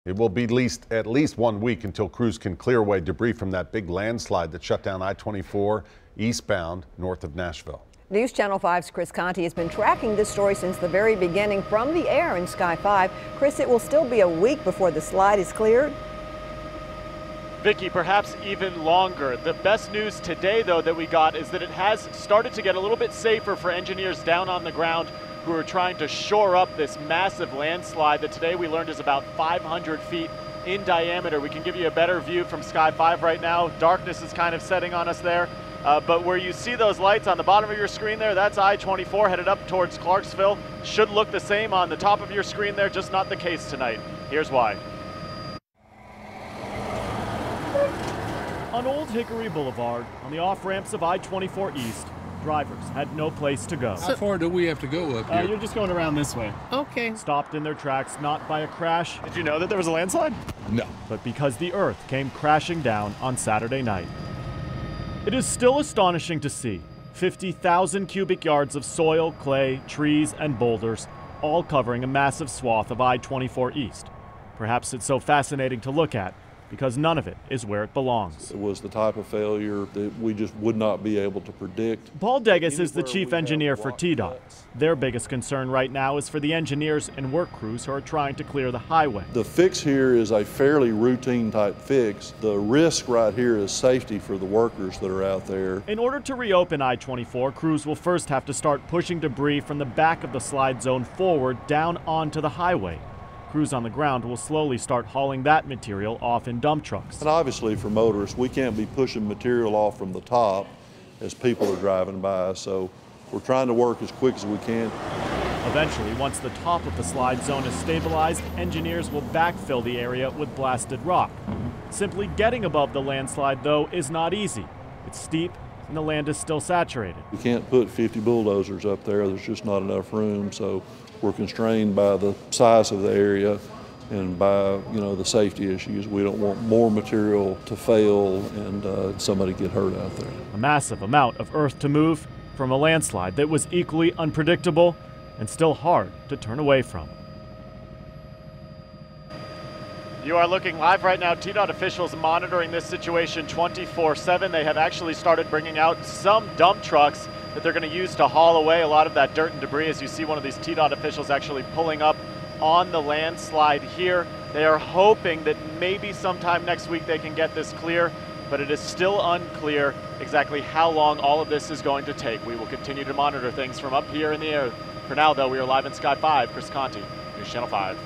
It will be at least 1 week until crews can clear away debris from that big landslide that shut down I-24 eastbound north of Nashville. News Channel 5's Chris Conti has been tracking this story since the very beginning from the air in Sky 5. Chris, it will still be a week before the slide is cleared. Vicky, perhaps even longer. The best news today, though, that we got is that it has started to get a little bit safer for engineers down on the ground who are trying to shore up this massive landslide that today we learned is about 500 feet in diameter. We can give you a better view from Sky 5 right now. Darkness is kind of setting on us there. But where you see those lights on the bottom of your screen there, that's I-24 headed up towards Clarksville. Should look the same on the top of your screen there, just not the case tonight. Here's why. On Old Hickory Boulevard, on the off-ramps of I-24 East, drivers had no place to go. How far do we have to go up here? You're just going around this way. Okay. Stopped in their tracks, not by a crash. Did you know that there was a landslide? No. But because the earth came crashing down on Saturday night. It is still astonishing to see 50,000 cubic yards of soil, clay, trees, and boulders, all covering a massive swath of I-24 East. Perhaps it's so fascinating to look at because none of it is where it belongs. It was the type of failure that we just would not be able to predict. Paul Degas is the chief engineer for TDOT. Their biggest concern right now is for the engineers and work crews who are trying to clear the highway. The fix here is a fairly routine type fix. The risk right here is safety for the workers that are out there. In order to reopen I-24, crews will first have to start pushing debris from the back of the slide zone forward down onto the highway. Crews on the ground will slowly start hauling that material off in dump trucks. And obviously for motorists, we can't be pushing material off from the top as people are driving by, so we're trying to work as quick as we can. Eventually, once the top of the slide zone is stabilized, engineers will backfill the area with blasted rock. Simply getting above the landslide, though, is not easy. It's steep and the land is still saturated. We can't put 50 bulldozers up there. There's just not enough room, so we're constrained by the size of the area and by, the safety issues. We don't want more material to fail and somebody get hurt out there. A massive amount of earth to move from a landslide that was equally unpredictable and still hard to turn away from. You are looking live right now. TDOT officials monitoring this situation 24/7. They have actually started bringing out some dump trucks that they're going to use to haul away a lot of that dirt and debris. As you see one of these TDOT officials actually pulling up on the landslide here. They are hoping that maybe sometime next week they can get this clear, but it is still unclear exactly how long all of this is going to take. We will continue to monitor things from up here in the air. For now, though, we are live in Sky 5. Chris Conti, News Channel 5.